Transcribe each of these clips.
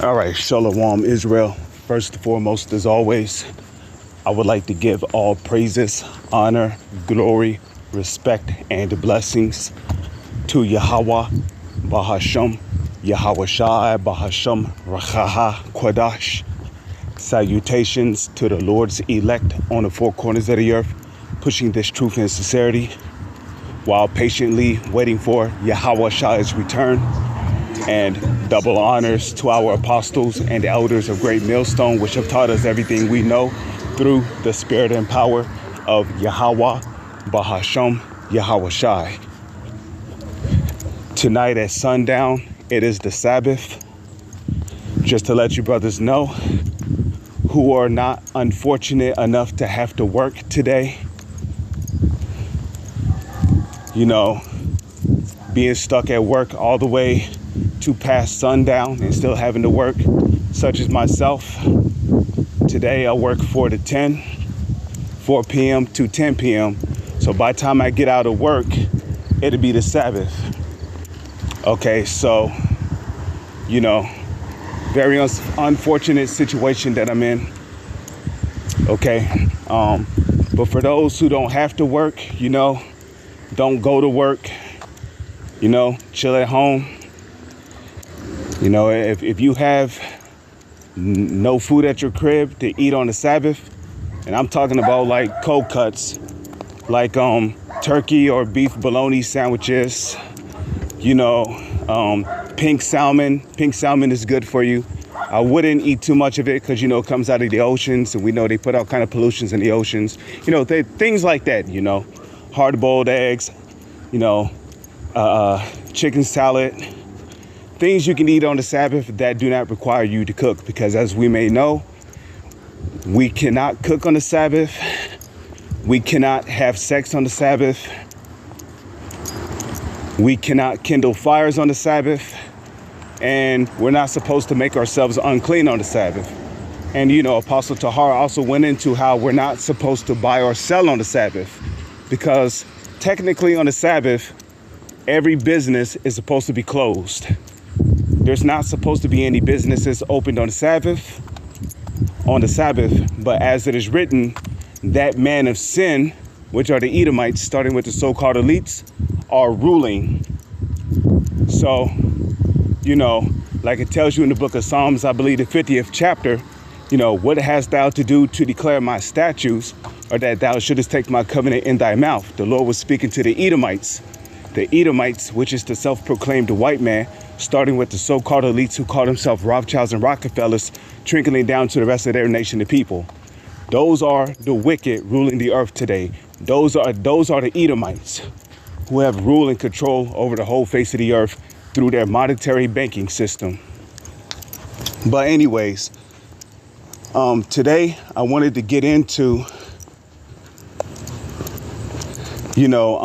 All right, Shalom, Israel. First and foremost, as always, I would like to give all praises, honor, glory, respect, and blessings to Yahweh, Bahasham, Yahweh Shai, Bahasham, Rachaha, Quadash. Salutations to the Lord's elect on the four corners of the earth, pushing this truth and sincerity while patiently waiting for Yahweh Shai's return. And double honors to our apostles and elders of Great Millstone, which have taught us everything we know through the spirit and power of Yahweh, Bahasham, Yahweh Shai. Tonight at sundown, it is the Sabbath. Just to let you brothers know who are not unfortunate enough to have to work today, you know, being stuck at work all the way to past sundown and still having to work, such as myself. Today I work 4 p.m. to 10 p.m. So by the time I get out of work, it'll be the Sabbath. Okay, so, you know, very unfortunate situation that I'm in. Okay, but for those who don't have to work, you know, don't go to work, you know, chill at home. You know, if you have no food at your crib to eat on the Sabbath, and I'm talking about like cold cuts, like turkey or beef bologna sandwiches, you know, pink salmon. Pink salmon is good for you. I wouldn't eat too much of it because, you know, it comes out of the oceans, and we know they put out kind of pollutions in the oceans. You know, things like that, you know, hard-boiled eggs, you know, chicken salad. Things you can eat on the Sabbath that do not require you to cook, because as we may know, we cannot cook on the Sabbath. We cannot have sex on the Sabbath. We cannot kindle fires on the Sabbath. And we're not supposed to make ourselves unclean on the Sabbath. And, you know, Apostle Tahar also went into how we're not supposed to buy or sell on the Sabbath, because technically on the Sabbath, every business is supposed to be closed. There's not supposed to be any businesses opened on the Sabbath, but as it is written, that man of sin, which are the Edomites, starting with the so-called elites, are ruling. So, you know, like it tells you in the book of Psalms, I believe the 50th chapter, you know, what hast thou to do to declare my statutes, or that thou shouldest take my covenant in thy mouth? The Lord was speaking to the Edomites, which is the self-proclaimed white man, starting with the so-called elites who call themselves Rothschilds and Rockefellers, trickling down to the rest of their nation of people. Those are the wicked ruling the earth today. Those are the Edomites who have rule and control over the whole face of the earth through their monetary banking system. But anyways, today I wanted to get into, you know,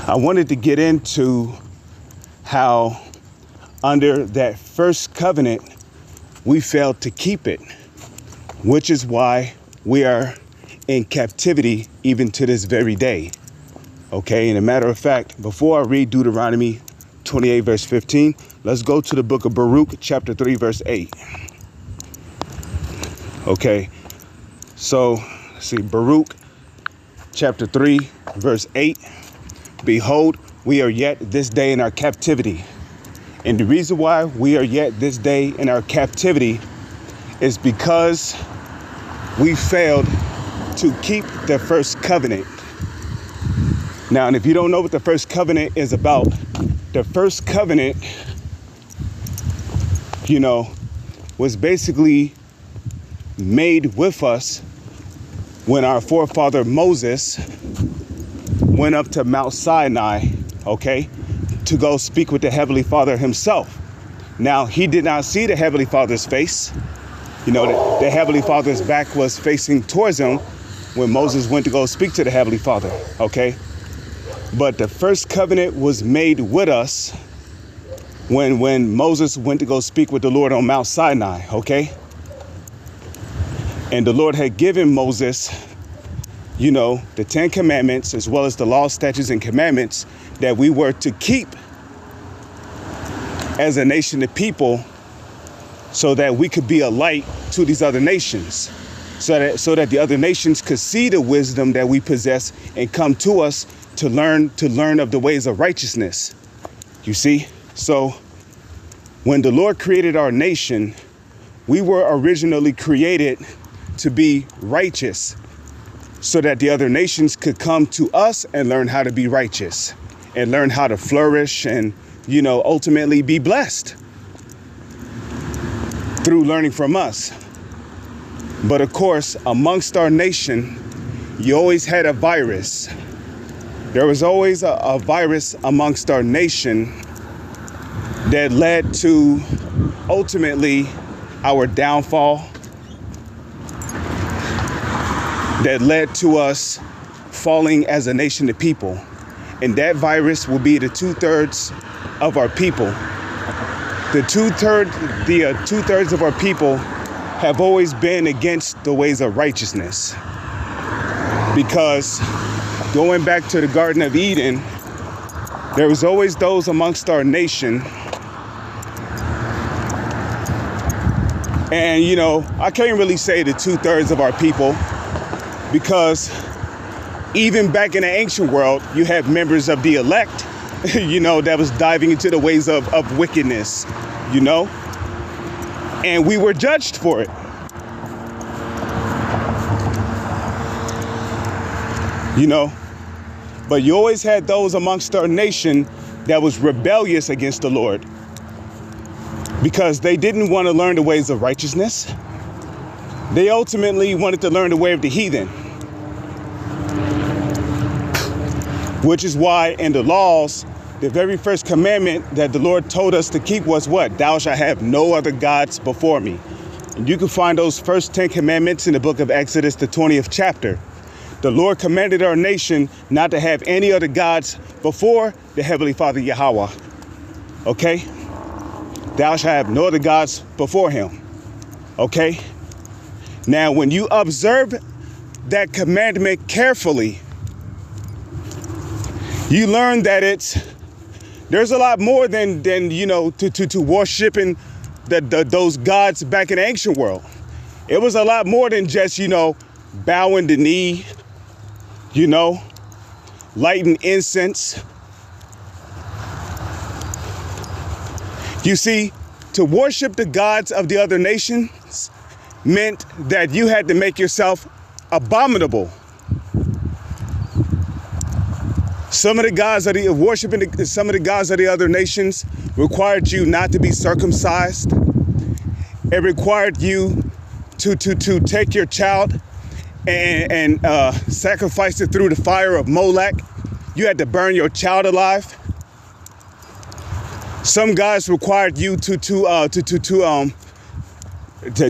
I wanted to get into how under that first covenant, we failed to keep it, which is why we are in captivity even to this very day. Okay, and a matter of fact, before I read Deuteronomy 28, verse 15, let's go to the book of Baruch, chapter 3, verse 8. Okay, so let's see, Baruch, chapter 3, verse 8. Behold, we are yet this day in our captivity. And the reason why we are yet this day in our captivity is because we failed to keep the first covenant. Now, and if you don't know what the first covenant is about, the first covenant, you know, was basically made with us when our forefather Moses went up to Mount Sinai, okay, to go speak with the Heavenly Father himself. Now, he did not see the Heavenly Father's face. You know, the Heavenly Father's back was facing towards him when Moses went to go speak to the Heavenly Father, okay? But the first covenant was made with us when Moses went to go speak with the Lord on Mount Sinai, okay? And the Lord had given Moses, you know, the 10 commandments, as well as the law, statutes, and commandments that we were to keep. as a nation of people so that we could be a light to these other nations, so that the other nations could see the wisdom that we possess and come to us to learn of the ways of righteousness. You see? So when the Lord created our nation, we were originally created to be righteous so that the other nations could come to us and learn how to be righteous and learn how to flourish and, ultimately be blessed through learning from us. But of course, amongst our nation, you always had a virus. There was always a virus amongst our nation that led to ultimately our downfall, that led to us falling as a nation of people. And that virus will be the 2/3 of our people. The two-thirds of our people have always been against the ways of righteousness. Because going back to the Garden of Eden, there was always those amongst our nation. And, I can't really say the 2/3 of our people, because even back in the ancient world, you have members of the elect, that was diving into the ways of wickedness, and we were judged for it. But you always had those amongst our nation that was rebellious against the Lord because they didn't want to learn the ways of righteousness. They ultimately wanted to learn the way of the heathen, which is why in the laws, the very first commandment that the Lord told us to keep was what? Thou shalt have no other gods before me. And you can find those first 10 commandments in the book of Exodus, the 20th chapter. The Lord commanded our nation not to have any other gods before the Heavenly Father Yahweh. Okay? Thou shalt have no other gods before him. Okay? Now, when you observe that commandment carefully, you learn that there's a lot more than to worshiping those gods back in the ancient world. It was a lot more than just, bowing the knee, lighting incense. You see, to worship the gods of the other nations meant that you had to make yourself abominable. Some of the gods of some of the gods of the other nations required you not to be circumcised. It required you to take your child and sacrifice it through the fire of Molech. You had to burn your child alive. Some gods required you to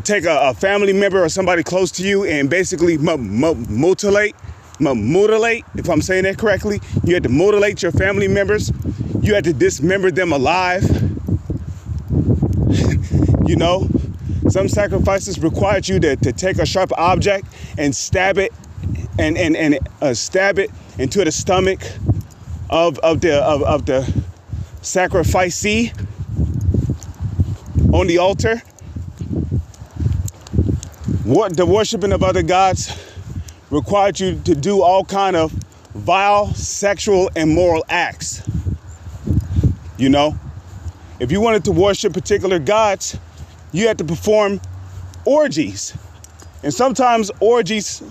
take a family member or somebody close to you and basically mutilate, if I'm saying that correctly. You had to mutilate your family members. You had to dismember them alive. Some sacrifices required you to take a sharp object and stab it and stab it into the stomach of the sacrificee on the altar. The worshiping of other gods required you to do all kind of vile, sexual, and moral acts. If you wanted to worship particular gods, you had to perform orgies. And sometimes orgies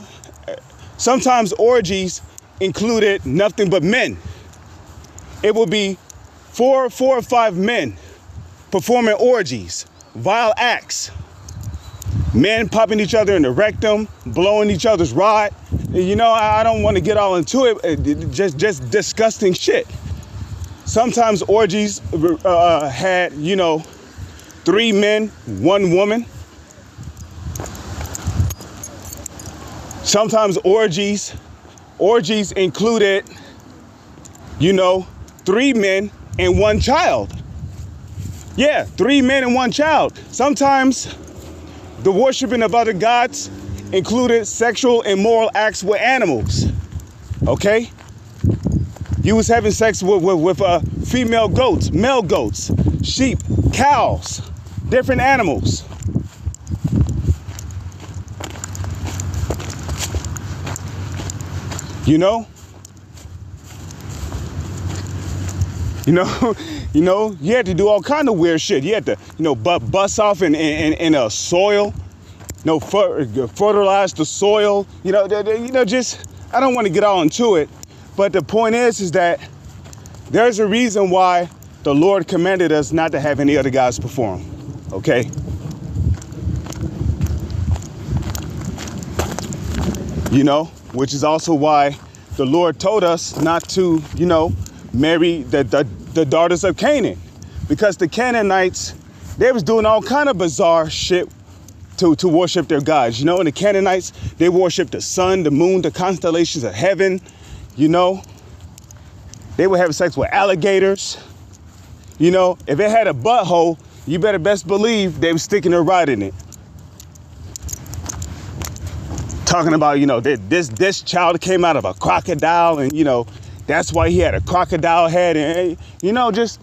included nothing but men. It would be four or five men performing orgies, vile acts. Men popping each other in the rectum, blowing each other's rod. I don't want to get all into it. Just disgusting shit. Sometimes orgies had, 3 men, 1 woman. Sometimes orgies included, 3 men and 1 child. Yeah, 3 men and 1 child. Sometimes the worshiping of other gods included sexual and moral acts with animals. Okay? You was having sex with female goats, male goats, sheep, cows, different animals. You know, you had to do all kind of weird shit. You had to, bust off in a soil, fertilize the soil. Just I don't want to get all into it, but the point is that there's a reason why the Lord commanded us not to have any other gods before Him. Okay. Which is also why the Lord told us not to, marry the daughters of Canaan, because the Canaanites, they was doing all kind of bizarre shit to worship their gods. And the Canaanites, they worship the sun, the moon, the constellations of heaven. They would have sex with alligators. If it had a butthole, you better best believe they was sticking their rod in it. Talking about, this child came out of a crocodile, and, that's why he had a crocodile head. And, just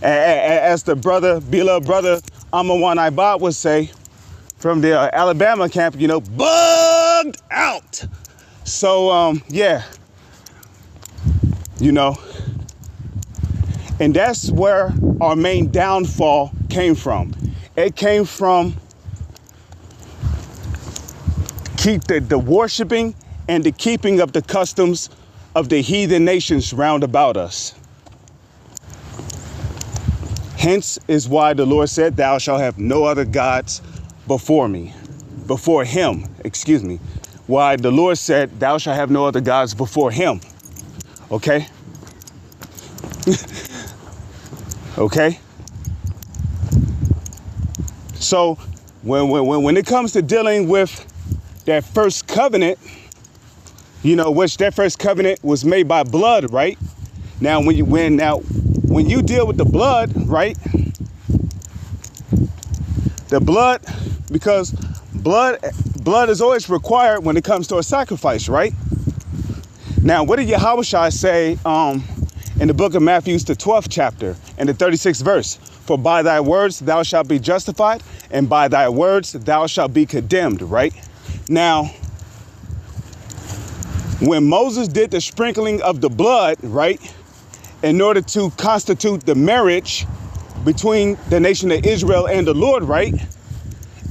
as the beloved brother Amawan Ibad would say from the Alabama camp, bugged out. So, yeah, and that's where our main downfall came from. It came from the worshiping and the keeping of the customs of the heathen nations round about us. Hence is why the Lord said, thou shalt have no other gods before me, before Him, excuse me. Why the Lord said, thou shalt have no other gods before Him. Okay? Okay? So when it comes to dealing with that first covenant, which that first covenant was made by blood, right? Now, when you deal with the blood, right? The blood, because blood is always required when it comes to a sacrifice, right? Now, what did Yahushua say in the book of Matthew, the 12th chapter, and the 36th verse? For by thy words thou shalt be justified, and by thy words thou shalt be condemned, right? Now, when Moses did the sprinkling of the blood, right, in order to constitute the marriage between the nation of Israel and the Lord, right,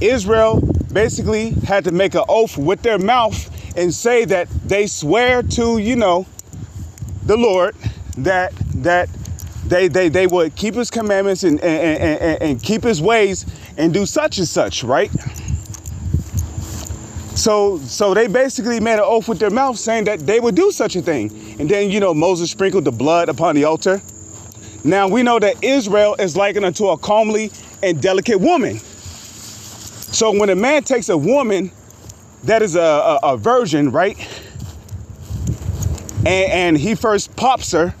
Israel basically had to make an oath with their mouth and say that they swear to, the Lord that they would keep His commandments and keep His ways and do such and such, right? So they basically made an oath with their mouth saying that they would do such a thing. And then, Moses sprinkled the blood upon the altar. Now we know that Israel is likened unto a comely and delicate woman. So when a man takes a woman that is a virgin, right? And he first pops her,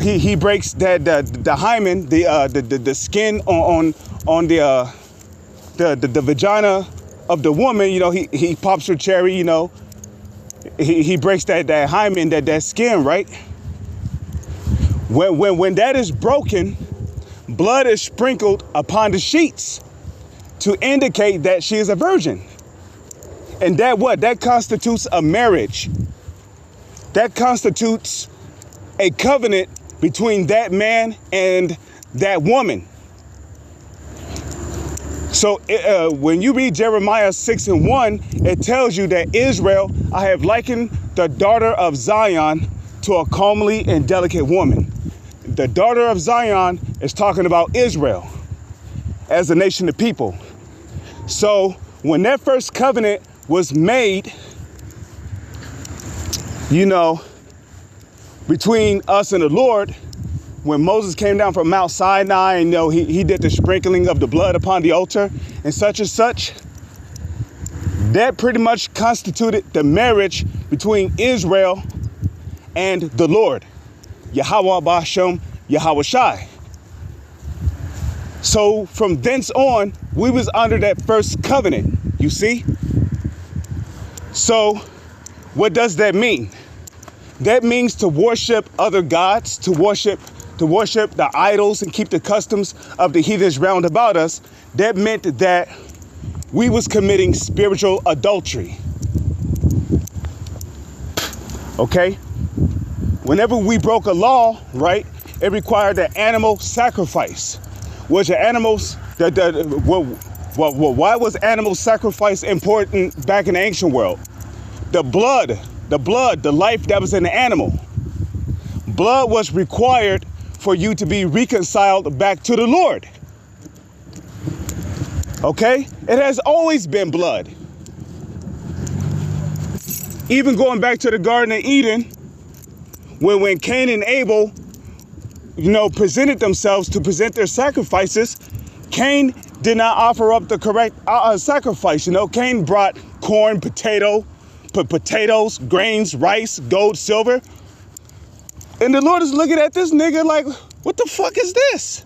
he breaks the hymen, the skin on the vagina of the woman, he pops her cherry, he breaks that hymen, that skin, right? When that is broken, blood is sprinkled upon the sheets to indicate that she is a virgin. And that constitutes a marriage. That constitutes a covenant between that man and that woman. So when you read Jeremiah 6:1, it tells you that Israel, I have likened the daughter of Zion to a comely and delicate woman. The daughter of Zion is talking about Israel as a nation of people. So when that first covenant was made, between us and the Lord, when Moses came down from Mount Sinai and he did the sprinkling of the blood upon the altar and such, that pretty much constituted the marriage between Israel and the Lord, Yahweh Bashem, Yahweh Shai. So from thence on, we was under that first covenant, you see? So what does that mean? That means to worship other gods, to worship the idols and keep the customs of the heathens round about us. That meant that we was committing spiritual adultery. Okay? Whenever we broke a law, right, it required an animal sacrifice. Was your animals, why was animal sacrifice important back in the ancient world? The blood, the life that was in the animal. Blood was required for you to be reconciled back to the Lord. Okay? It has always been blood. Even going back to the Garden of Eden, when Cain and Abel, presented themselves to present their sacrifices, Cain did not offer up the correct sacrifice. Cain brought corn, potatoes, grains, rice, gold, silver. And the Lord is looking at this nigga like, what the fuck is this?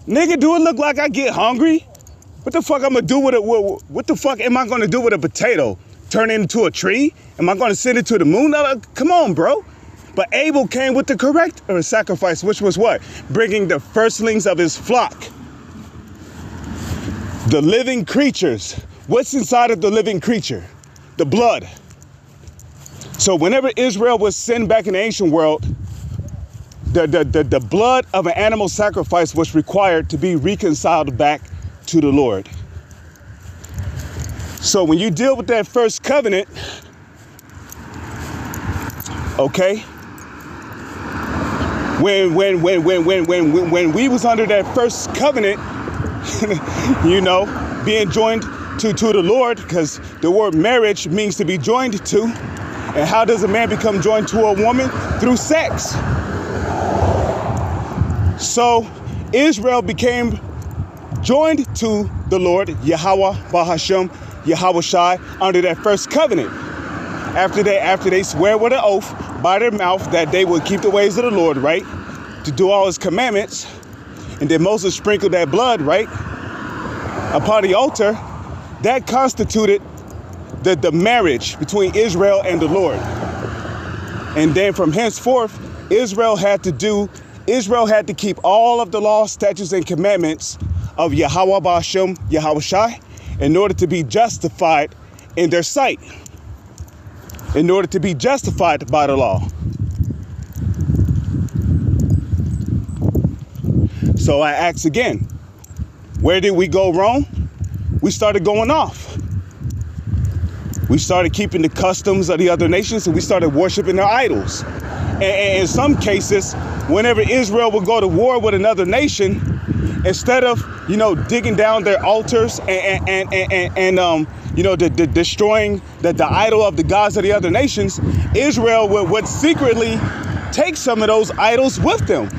Nigga, do it look like I get hungry? What the fuck I'm gonna do with it? What the fuck am I gonna do with a potato? Turn it into a tree? Am I gonna send it to the moon? Come on, bro. But Abel came with the correct sacrifice, which was what? Bringing the firstlings of his flock. The living creatures. What's inside of the living creature? The blood. So whenever Israel was sinned back in the ancient world, the blood of an animal sacrifice was required to be reconciled back to the Lord. So when you deal with that first covenant, okay, when we was under that first covenant, being joined to the Lord, because the word marriage means to be joined to. And how does a man become joined to a woman? Through sex. So Israel became joined to the Lord, Yahweh, Bahashem, Yahweh Shai, under that first covenant. After they swear with an oath by their mouth that they would keep the ways of the Lord, right? To do all his commandments. And then Moses sprinkled that blood, right? Upon the altar. That constituted the marriage between Israel and the Lord. And then from henceforth, Israel had to keep all of the laws, statutes, and commandments of Yahweh Ba'ashem, Yahweh Shai, in order to be justified in their sight. In order to be justified by the law. So I ask again, where did we go wrong? We started going off. We started keeping the customs of the other nations, and we started worshiping their idols. And in some cases, whenever Israel would go to war with another nation, instead of, digging down their altars and destroying the idol of the gods of the other nations, Israel would secretly take some of those idols with them.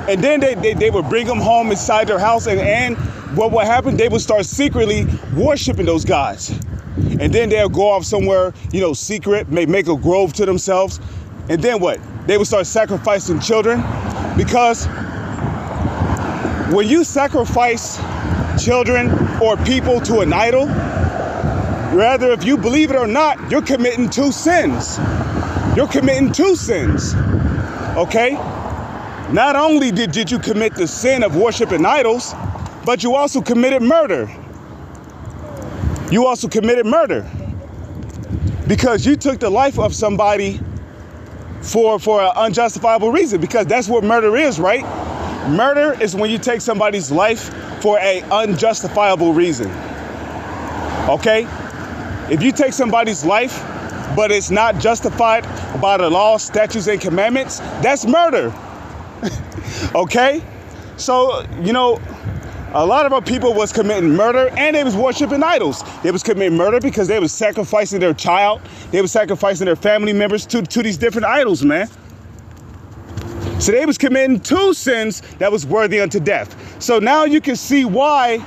And then they would bring them home inside their house, and what would happen? They would start secretly worshiping those gods. And then they'll go off somewhere, secret, make a grove to themselves. And then what? They would start sacrificing children, because when you sacrifice children or people to an idol, rather, if you believe it or not, you're committing two sins. You're committing two sins. Okay? Not only did you commit the sin of worshiping idols, but you also committed murder. You also committed murder because you took the life of somebody for an unjustifiable reason, because that's what murder is, right? Murder is when you take somebody's life for an unjustifiable reason. Okay? If you take somebody's life, but it's not justified by the law, statutes, and commandments, that's murder. Okay? So, a lot of our people was committing murder, and they was worshiping idols. They was committing murder because they was sacrificing their child. They was sacrificing their family members to these different idols, man. So they was committing two sins that was worthy unto death. So now you can see why,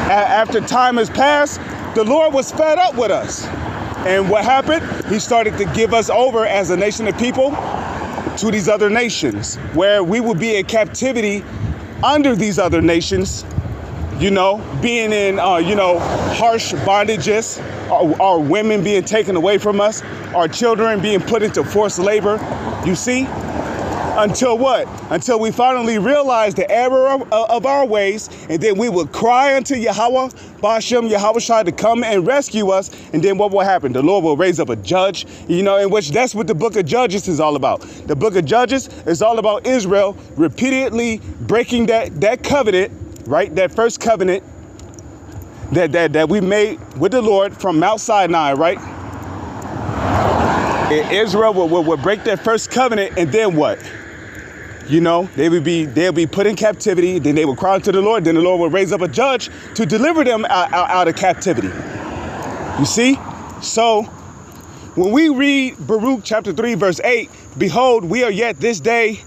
after time has passed, the Lord was fed up with us. And what happened? He started to give us over as a nation of people to these other nations, where we would be in captivity under these other nations being in, harsh bondages, our women being taken away from us, our children being put into forced labor, you see? Until what? Until we finally realize the error of our ways, and then we will cry unto Yahweh, Bashem, Yahweh to come and rescue us, and then what will happen? The Lord will raise up a judge, in which that's what the book of Judges is all about. The book of Judges is all about Israel repeatedly breaking that covenant, right? That first covenant that we made with the Lord from Mount Sinai, right? And Israel will break that first covenant, and then what? They'll be put in captivity. Then they will cry to the Lord. Then the Lord will raise up a judge to deliver them out of captivity. You see? So when we read Baruch chapter 3, verse 8, behold, we are yet this day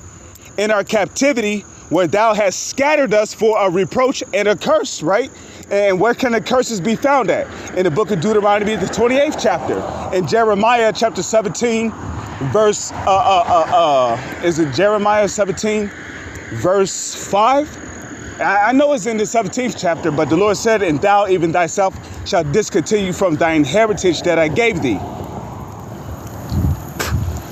in our captivity, where thou hast scattered us for a reproach and a curse, right? And where can the curses be found at? In the book of Deuteronomy, the 28th chapter. In Jeremiah chapter 17, verse, is it Jeremiah 17, verse 5? I know it's in the 17th chapter, but the Lord said, and thou even thyself shalt discontinue from thine heritage that I gave thee.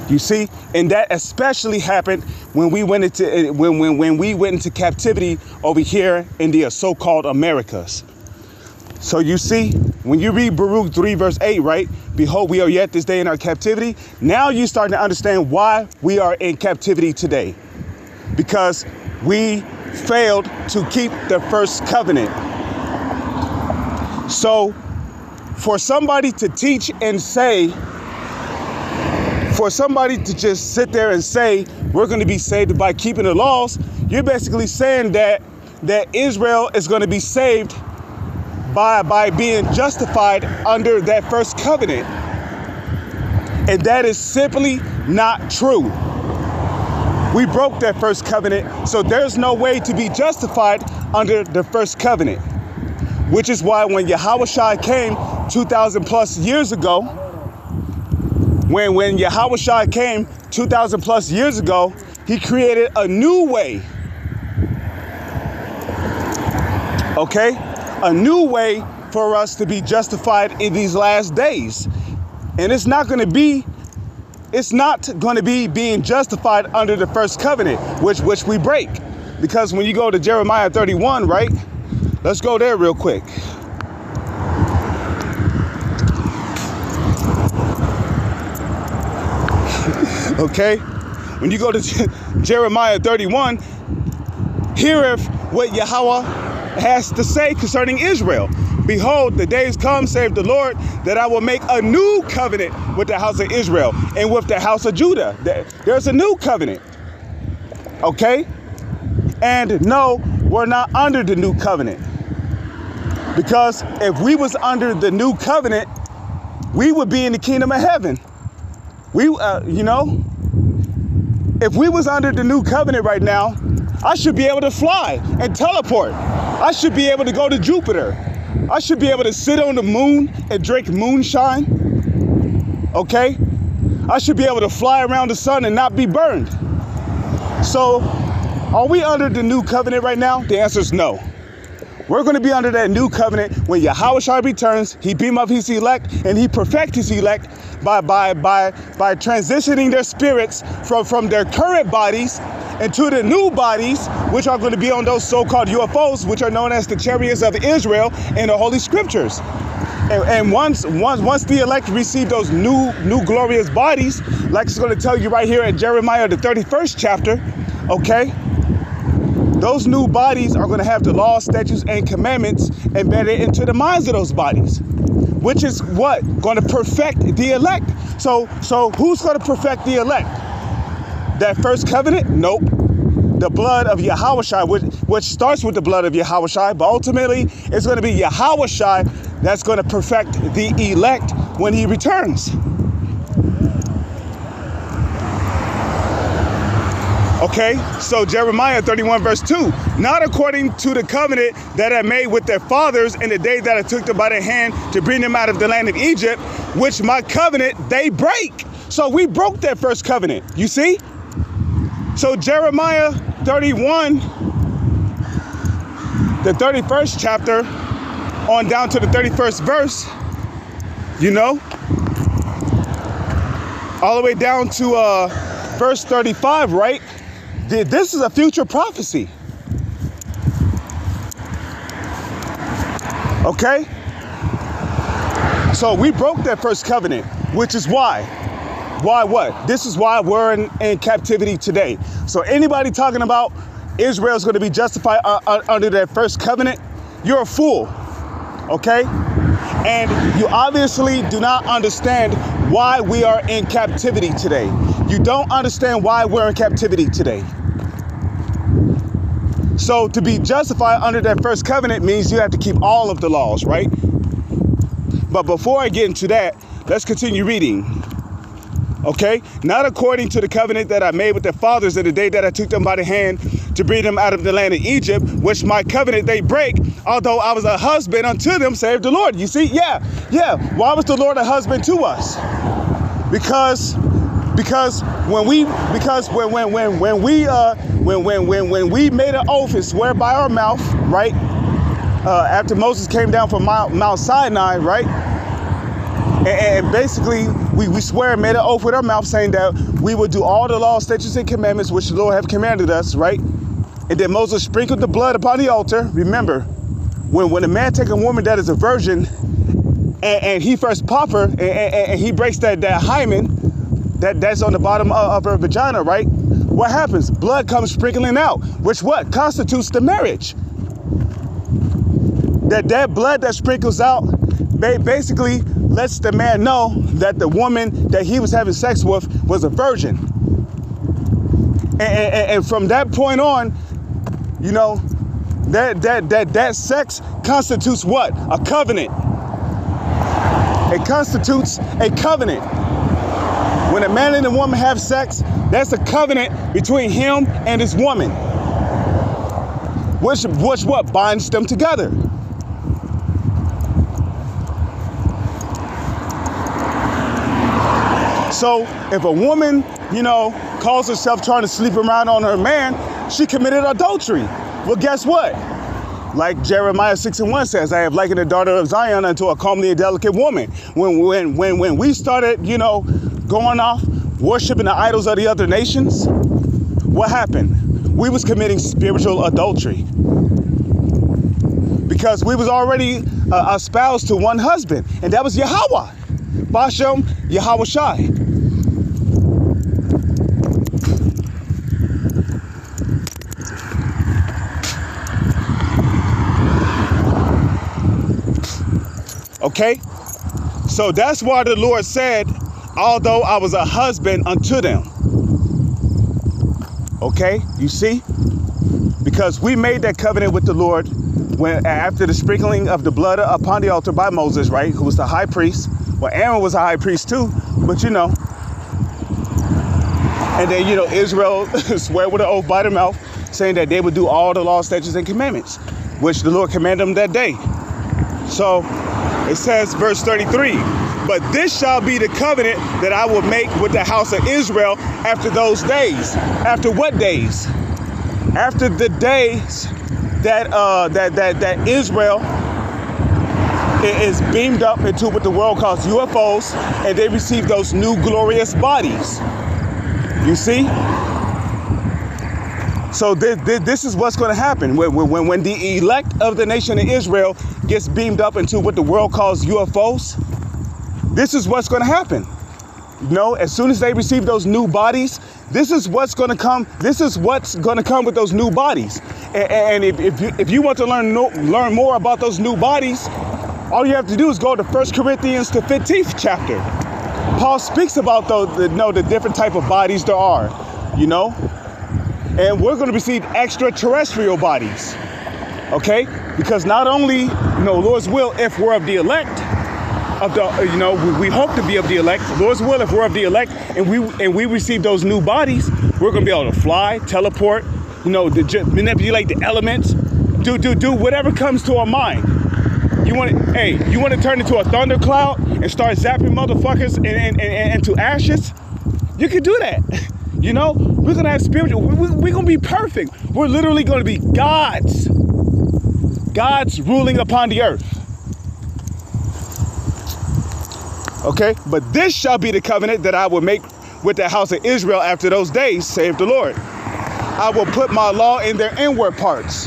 You see, and that especially happened when we went into when we went into captivity over here in the so-called Americas. So you see, when you read Baruch 3 verse 8, right? Behold, we are yet this day in our captivity. Now you're starting to understand why we are in captivity today. Because we failed to keep the first covenant. So for somebody to teach and say, for somebody to just sit there and say, we're going to be saved by keeping the laws, you're basically saying that Israel is going to be saved by being justified under that first covenant. And that is simply not true. We broke that first covenant, so there's no way to be justified under the first covenant. Which is why when Yahushua came 2,000 plus years ago, when Yahushua came 2,000 plus years ago, he created a new way. Okay? A new way for us to be justified in these last days. And it's not going to be being justified under the first covenant, which we break. Because when you go to Jeremiah 31, right? Let's go there real quick. Okay? When you go to Jeremiah 31, heareth what Yahweh has to say concerning Israel. Behold, the days come, saith the Lord, that I will make a new covenant with the house of Israel and with the house of Judah. There's a new covenant. Okay? And no, we're not under the new covenant. Because if we was under the new covenant, we would be in the kingdom of heaven. If we was under the new covenant right now, I should be able to fly and teleport. I should be able to go to Jupiter. I should be able to sit on the moon and drink moonshine. Okay? I should be able to fly around the sun and not be burned. So, are we under the new covenant right now? The answer is no. We're going to be under that new covenant when Yahushua returns. He beam up his elect and he perfect his elect by transitioning their spirits from their current bodies into the new bodies, which are going to be on those so-called UFOs, which are known as the chariots of Israel in the Holy Scriptures. And once the elect receive those new glorious bodies, like it's going to tell you right here in Jeremiah the 31st chapter, okay? Those new bodies are going to have the laws, statutes, and commandments embedded into the minds of those bodies, which is what? Going to perfect the elect. So who's going to perfect the elect? That first covenant? Nope. The blood of Yahushua, which starts with the blood of Yahushua, but ultimately it's going to be Yahushua that's going to perfect the elect when he returns. Okay, so Jeremiah 31 verse 2, not according to the covenant that I made with their fathers in the day that I took them by the hand to bring them out of the land of Egypt, which my covenant they break. So we broke that first covenant, you see? So Jeremiah 31, the 31st chapter on down to the 31st verse, you know, all the way down to verse 35, right? This is a future prophecy. Okay? So we broke that first covenant, which is why. Why what? This is why we're in captivity today. So anybody talking about Israel's going to be justified under that first covenant, you're a fool. Okay? And you obviously do not understand why we are in captivity today. You don't understand why we're in captivity today. So to be justified under that first covenant means you have to keep all of the laws, right? But before I get into that, let's continue reading. Okay? Not according to the covenant that I made with their fathers in the day that I took them by the hand to bring them out of the land of Egypt, which my covenant they break, although I was a husband unto them, save the Lord. You see? Yeah. Why was the Lord a husband to us? Because when we made an oath and swear by our mouth, right? After Moses came down from Mount Sinai, right? And basically we swear and made an oath with our mouth saying that we would do all the laws, statutes, and commandments which the Lord have commanded us, right? And then Moses sprinkled the blood upon the altar. Remember, when a man takes a woman that is a virgin and he first pop her and he breaks that hymen that's on the bottom of her vagina, right? What happens? Blood comes sprinkling out, which what? Constitutes the marriage. That blood that sprinkles out basically lets the man know that the woman that he was having sex with was a virgin. And from that point on, you know, that sex constitutes what? A covenant. It constitutes a covenant. When a man and a woman have sex, that's a covenant between him and his woman. Which what? Binds them together. So if a woman, you know, calls herself trying to sleep around on her man, she committed adultery. Well, guess what? Like Jeremiah 6:1 says, I have likened the daughter of Zion unto a comely and delicate woman. When we started, you know, going off worshiping the idols of the other nations, what happened? We was committing spiritual adultery. Because we was already espoused to one husband, and that was Yahweh. Bashem Yahweh Shai. Okay? So that's why the Lord said, although I was a husband unto them. Okay? You see? Because we made that covenant with the Lord when after the sprinkling of the blood upon the altar by Moses, right? Who was the high priest. Well, Aaron was a high priest too, but you know. And then, you know, Israel swear with an oath by their mouth, saying that they would do all the laws, statutes, and commandments, which the Lord commanded them that day. So it says, verse 33, but this shall be the covenant that I will make with the house of Israel after those days. After what days? After the days that Israel is beamed up into what the world calls UFOs, and they receive those new glorious bodies. You see? So this is what's going to happen when the elect of the nation of Israel gets beamed up into what the world calls UFOs. This is what's going to happen. You know, as soon as they receive those new bodies, this is what's going to come. This is what's going to come with those new bodies. And if you want to learn more about those new bodies, all you have to do is go to 1 Corinthians, the 15th chapter. Paul speaks about the different type of bodies there are, you know. And we're going to receive extraterrestrial bodies, okay? Because not only, you know, Lord's will, if we're of the elect, of the, you know, we hope to be of the elect. Lord's will, if we're of the elect, and we receive those new bodies, we're going to be able to fly, teleport, you know, manipulate the elements, do whatever comes to our mind. You want to turn into a thundercloud and start zapping motherfuckers into ashes? You can do that. You know, we're going to have spiritual, we're going to be perfect. We're literally going to be gods. God's ruling upon the earth. Okay, but this shall be the covenant that I will make with the house of Israel after those days, saith the Lord. I will put my law in their inward parts.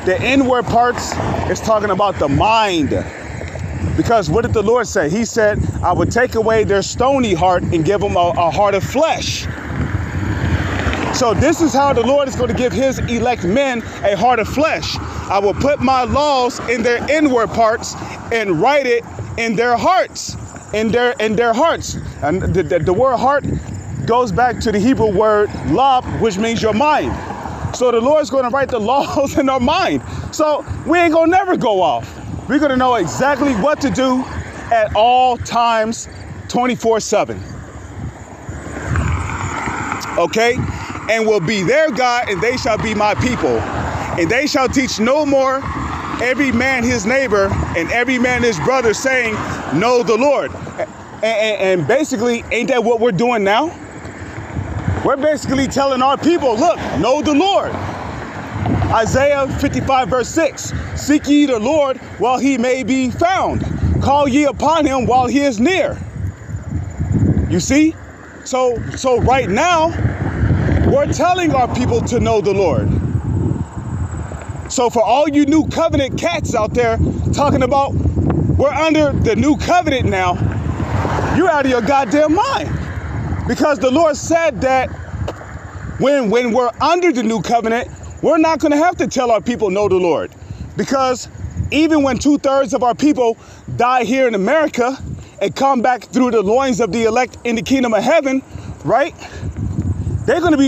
The inward parts is talking about the mind. Because what did the Lord say? He said, I would take away their stony heart and give them a heart of flesh. So this is how the Lord is going to give his elect men a heart of flesh. I will put my laws in their inward parts and write it in their hearts. In their hearts. And the word heart goes back to the Hebrew word lab, which means your mind. So the Lord's going to write the laws in our mind. So we ain't going to never go off. We're going to know exactly what to do at all times, 24/7. Okay? And will be their God, and they shall be my people. And they shall teach no more every man his neighbor and every man his brother, saying, know the Lord. And basically, ain't that what we're doing now? We're basically telling our people, look, know the Lord. Isaiah 55 verse 6, seek ye the Lord while he may be found. Call ye upon him while he is near. You see? So right now, we're telling our people to know the Lord. So for all you new covenant cats out there talking about we're under the new covenant now, you're out of your goddamn mind. Because the Lord said that when we're under the new covenant, we're not going to have to tell our people know the Lord. Because even when 2/3 of our people die here in America and come back through the loins of the elect in the kingdom of heaven, right? They're going to be,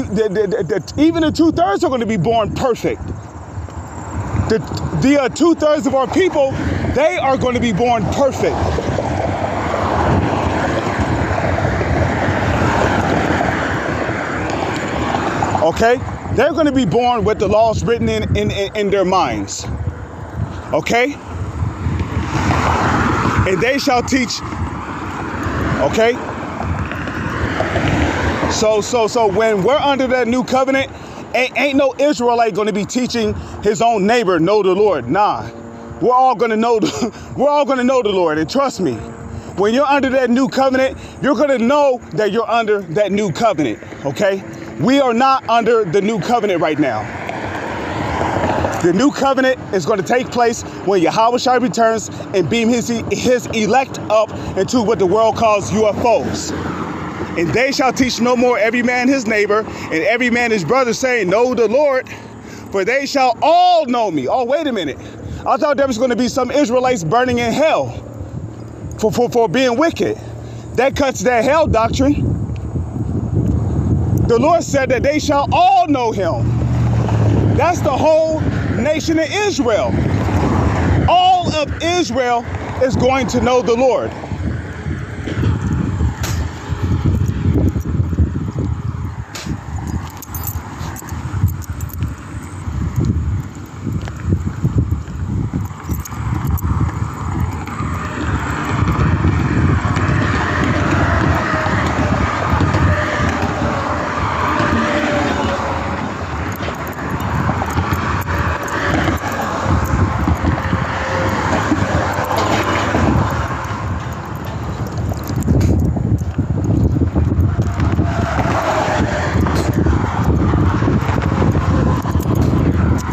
even the 2/3 are going to be born perfect. The 2/3 of our people, they are going to be born perfect. Okay? They're going to be born with the laws written in their minds. Okay? And they shall teach. Okay? So when we're under that new covenant, ain't no Israelite going to be teaching his own neighbor know the Lord. Nah. We're all going to know the Lord, and trust me. When you're under that new covenant, you're going to know that you're under that new covenant, okay? We are not under the new covenant right now. The new covenant is going to take place when Yahushua returns and beam his elect up into what the world calls UFOs. And they shall teach no more every man his neighbor and every man his brother, saying, know the Lord, for they shall all know me. Oh, wait a minute. I thought there was going to be some Israelites burning in hell for being wicked. That cuts that hell doctrine. The Lord said that they shall all know him. That's the whole nation of Israel. All of Israel is going to know the Lord.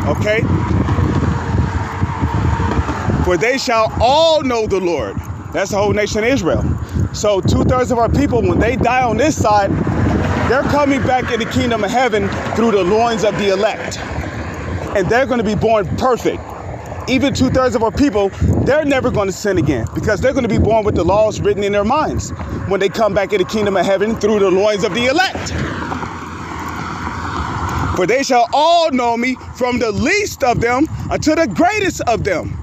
Okay? For they shall all know the Lord. That's the whole nation of Israel. So 2/3 of our people, when they die on this side, they're coming back in the kingdom of heaven through the loins of the elect. And they're going to be born perfect. Even 2/3 of our people, they're never going to sin again because they're going to be born with the laws written in their minds when they come back in the kingdom of heaven through the loins of the elect. For they shall all know me, from the least of them unto the greatest of them,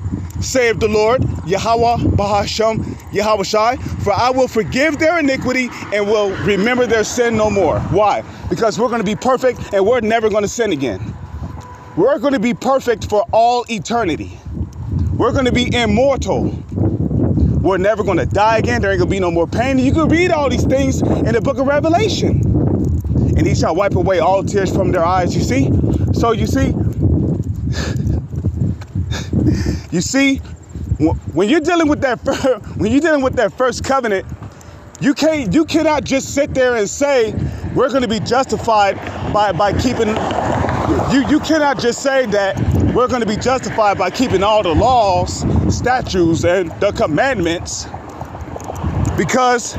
saith the Lord, Yahweh Bahasham, Yahushai. For I will forgive their iniquity and will remember their sin no more. Why? Because we're going to be perfect and we're never going to sin again. We're going to be perfect for all eternity. We're going to be immortal. We're never going to die again. There ain't going to be no more pain. You can read all these things in the book of Revelation. And he shall wipe away all tears from their eyes, you see? So you see, You see, when you're dealing with that first covenant, you cannot just sit there and say we're going to be justified by keeping. You cannot just say that we're going to be justified by keeping all the laws, statutes, and the commandments, because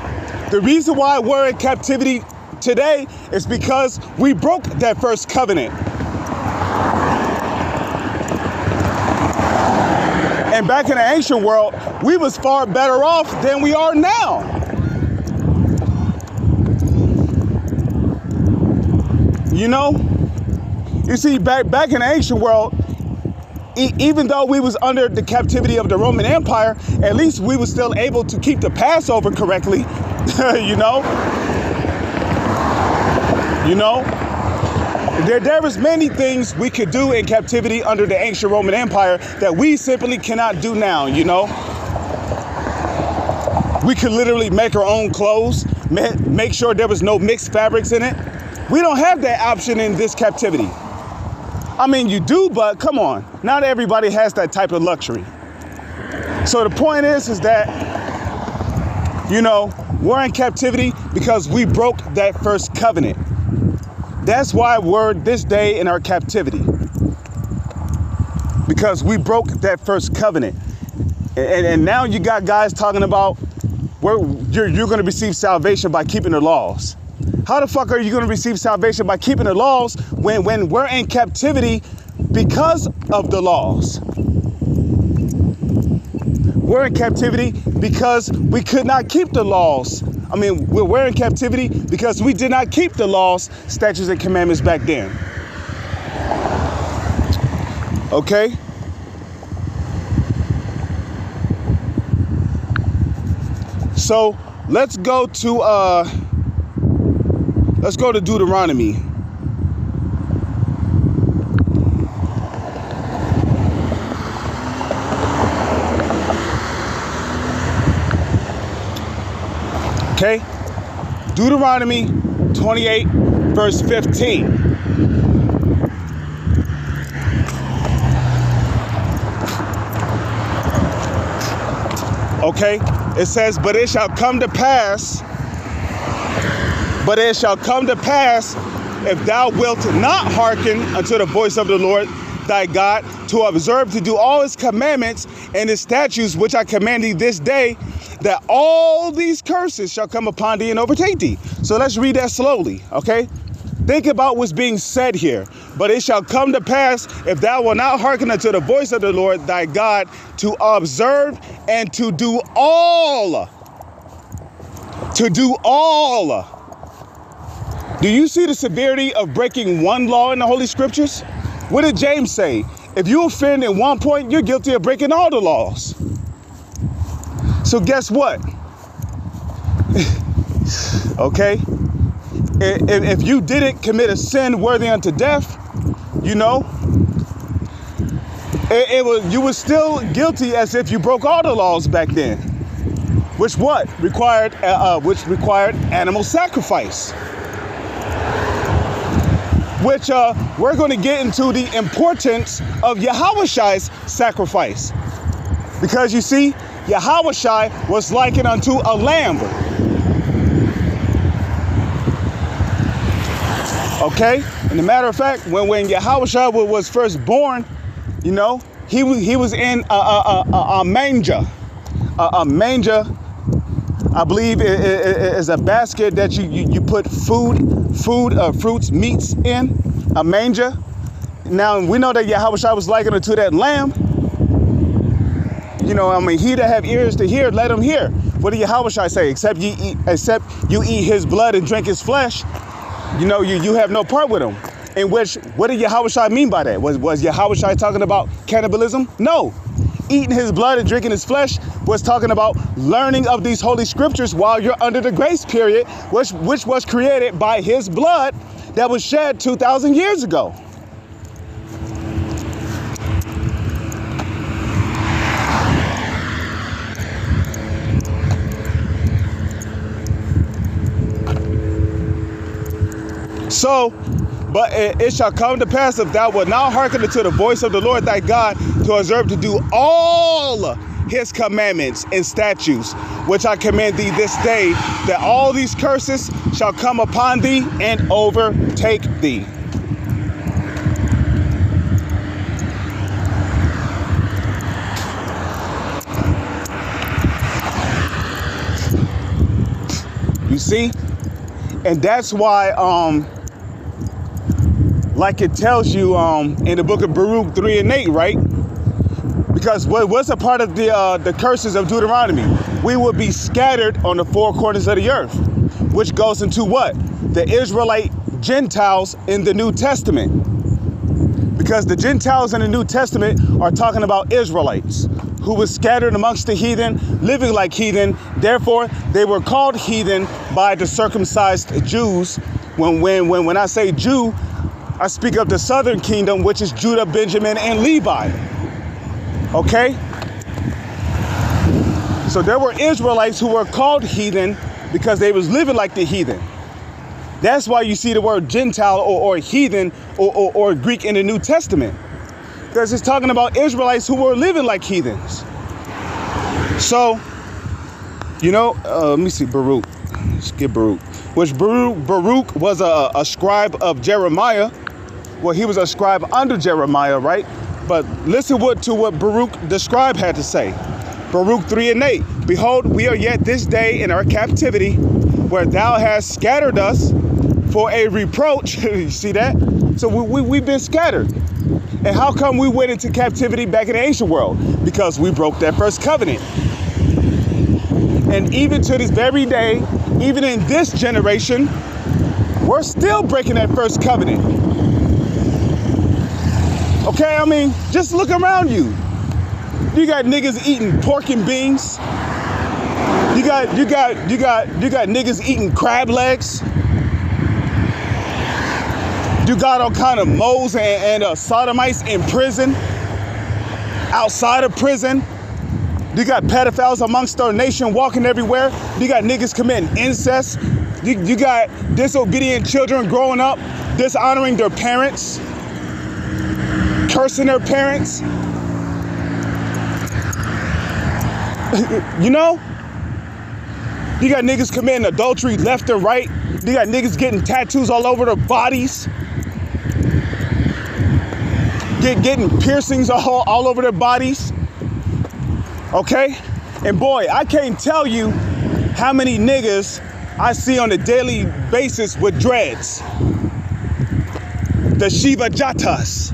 the reason why we're in captivity today is because we broke that first covenant. And back in the ancient world, we was far better off than we are now. You know? You see, back in the ancient world, even though we was under the captivity of the Roman Empire, at least we was still able to keep the Passover correctly. You know? There was many things we could do in captivity under the ancient Roman Empire that we simply cannot do now, you know? We could literally make our own clothes, make sure there was no mixed fabrics in it. We don't have that option in this captivity. I mean, you do, but come on. Not everybody has that type of luxury. So the point is that, you know, we're in captivity because we broke that first covenant. That's why we're this day in our captivity. Because we broke that first covenant. And now you got guys talking about you're going to receive salvation by keeping the laws. How the fuck are you going to receive salvation by keeping the laws when we're in captivity because of the laws? We're in captivity because we could not keep the laws. I mean, we're in captivity because we did not keep the laws, statutes, and commandments back then. Okay? So let's go to Deuteronomy. Okay? Deuteronomy 28, verse 15. Okay? It says, but it shall come to pass, if thou wilt not hearken unto the voice of the Lord thy God, to observe to do all his commandments and his statutes which I command thee this day, that all these curses shall come upon thee and overtake thee. So let's read that slowly, okay? Think about what's being said here. But it shall come to pass, if thou wilt not hearken unto the voice of the Lord thy God, to observe and to do all. Do you see the severity of breaking one law in the Holy Scriptures? What did James say? If you offend in one point, you're guilty of breaking all the laws. So guess what? Okay? If you didn't commit a sin worthy unto death, you know, you were still guilty as if you broke all the laws back then. Which required animal sacrifice. Which we're going to get into the importance of Yahushai's sacrifice. Because you see, Yahushai was likened unto a lamb. Okay? And a matter of fact, when Yahushua was first born, you know, he was in a manger. A manger, I believe, is a basket that you put fruits, meats in. A manger. Now, we know that Yahushua was likened unto that lamb. You know, I mean, he that have ears to hear, let him hear. What did Yahushua say? Except you eat his blood and drink his flesh, you know, you have no part with him. In which, what did Yahushua mean by that? Was Yahushua talking about cannibalism? No. Eating his blood and drinking his flesh was talking about learning of these holy scriptures while you're under the grace period, which was created by his blood that was shed 2,000 years ago. So But it shall come to pass, if thou wilt not hearken unto the voice of the Lord thy God, to observe to do all his commandments and statutes, which I command thee this day, that all these curses shall come upon thee and overtake thee. You see? And that's why, like it tells you in the book of Baruch 3 and 8, right? Because what's a part of the curses of Deuteronomy? We will be scattered on the four corners of the earth, which goes into what? The Israelite Gentiles in the New Testament. Because the Gentiles in the New Testament are talking about Israelites who was scattered amongst the heathen, living like heathen. Therefore, they were called heathen by the circumcised Jews. When I say Jew, I speak of the southern kingdom, which is Judah, Benjamin, and Levi. Okay? So there were Israelites who were called heathen because they was living like the heathen. That's why you see the word Gentile or heathen or Greek in the New Testament. Because it's talking about Israelites who were living like heathens. So, let me see, Baruch. Skip Baruch. Which Baruch was a scribe of Jeremiah. Well, he was a scribe under Jeremiah, right? But listen to what Baruch the scribe had to say. Baruch 3 and 8. Behold, we are yet this day in our captivity, where thou hast scattered us for a reproach. You see that? So we've been scattered. And how come we went into captivity back in the ancient world? Because we broke that first covenant. And even to this very day, even in this generation, we're still breaking that first covenant. Okay, I mean, just look around you. You got niggas eating pork and beans. You got niggas eating crab legs. You got all kind of moles and sodomites in prison, outside of prison. You got pedophiles amongst our nation walking everywhere. You got niggas committing incest. You got disobedient children growing up, dishonoring their parents, cursing their parents. You got niggas committing adultery left and right. You got niggas getting tattoos all over their bodies. Getting piercings all over their bodies. Okay? And boy, I can't tell you how many niggas I see on a daily basis with dreads. The Shiva Jatas.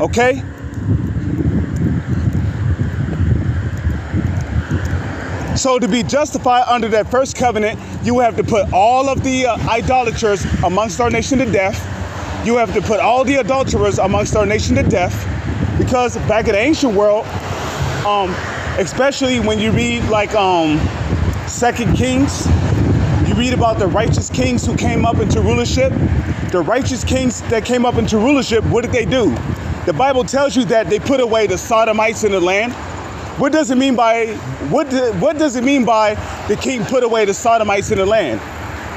Okay? So to be justified under that first covenant, you have to put all of the idolaters amongst our nation to death. You have to put all the adulterers amongst our nation to death. Because back in the ancient world, especially when you read like 2 Kings, you read about the righteous kings who came up into rulership. The righteous kings that came up into rulership, what did they do? The Bible tells you that they put away the sodomites in the land. What does it mean by what does it mean by the king put away the sodomites in the land?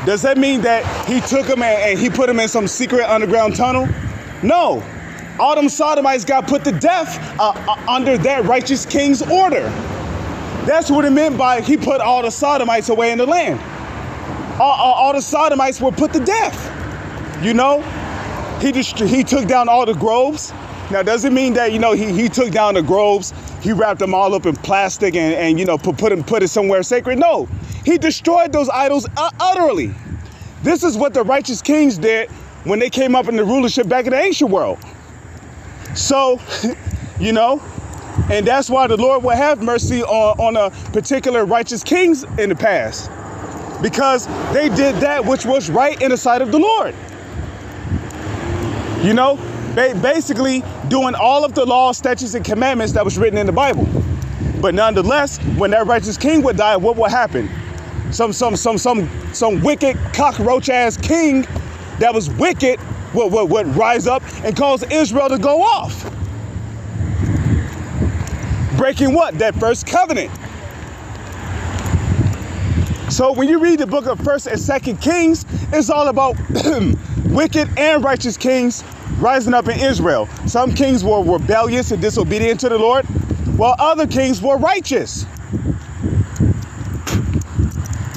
Does that mean that he took them and he put them in some secret underground tunnel? No. All them sodomites got put to death under that righteous king's order. That's what it meant by he put all the sodomites away in the land. All the sodomites were put to death. He took down all the groves. Now, does it mean that, he took down the groves, he wrapped them all up in plastic and put it somewhere sacred? No, he destroyed those idols utterly. This is what the righteous kings did when they came up in the rulership back in the ancient world. So, and that's why the Lord will have mercy on a particular righteous kings in the past. Because they did that which was right in the sight of the Lord. Basically doing all of the laws, statutes, and commandments that was written in the Bible. But nonetheless, when that righteous king would die, what would happen? Some wicked cockroach ass king that was wicked would rise up and cause Israel to go off. Breaking what? That first covenant. So when you read the book of 1st and 2nd Kings, it's all about wicked and righteous kings rising up in Israel. Some kings were rebellious and disobedient to the Lord, while other kings were righteous.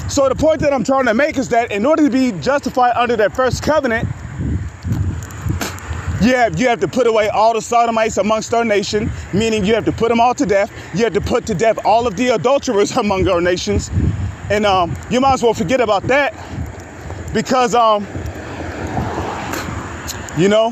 So the point that I'm trying to make is that in order to be justified under that first covenant, you have to put away all the sodomites amongst our nation, meaning you have to put them all to death. You have to put to death all of the adulterers among our nations. And you might as well forget about that because, you know,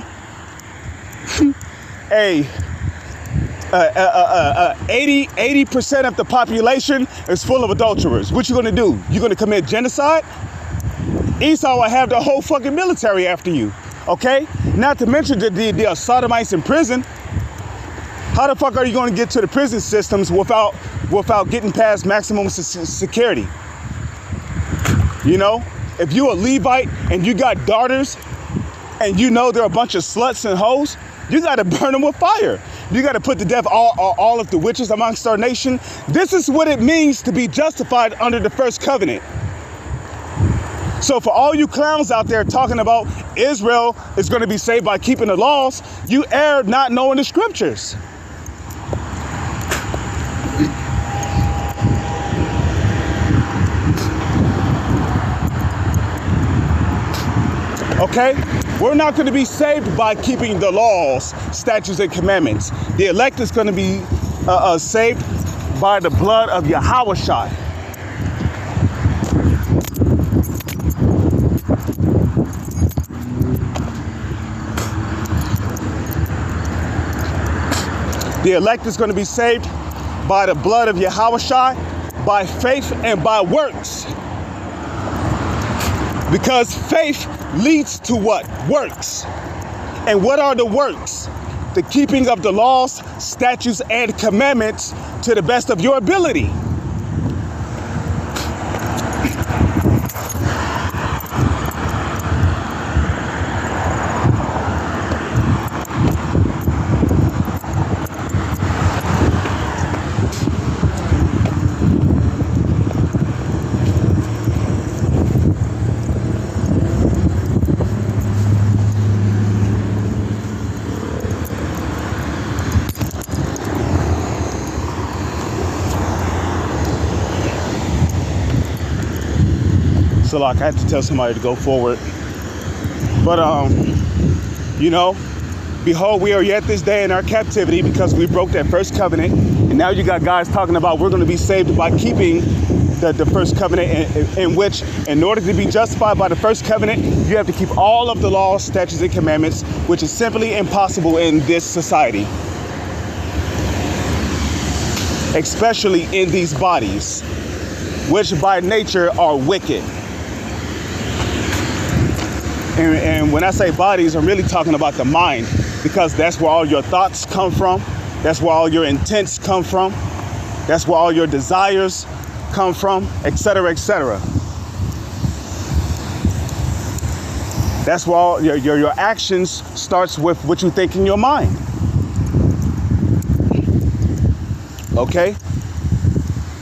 80% of the population is full of adulterers. What you gonna do? You gonna commit genocide? Esau will have the whole fucking military after you, okay? Not to mention the sodomites in prison. How the fuck are you gonna get to the prison systems without getting past maximum security? You know, if you a Levite and you got daughters and you know they're a bunch of sluts and hoes, you gotta burn them with fire. You got to put to death all of the witches amongst our nation. This is what it means to be justified under the first covenant. So for all you clowns out there talking about Israel is going to be saved by keeping the laws, you err not knowing the scriptures. Okay? We're not going to be saved by keeping the laws, statutes, and commandments. The elect is going to be saved by the blood of Yahushua. The elect is going to be saved by the blood of Yahushua, by faith and by works. Because faith leads to what? Works. And what are the works? The keeping of the laws, statutes, and commandments to the best of your ability. So like I had to tell somebody to go forward. But you know, behold, we are yet this day in our captivity because we broke that first covenant. And now you got guys talking about we're going to be saved by keeping the first covenant, in which in order to be justified by the first covenant, you have to keep all of the laws, statutes, and commandments, which is simply impossible in this society. Especially in these bodies, which by nature are wicked. And when I say bodies, I'm really talking about the mind, because that's where all your thoughts come from. That's where all your intents come from. That's where all your desires come from, etc., etc. That's where all your actions starts with what you think in your mind. Okay?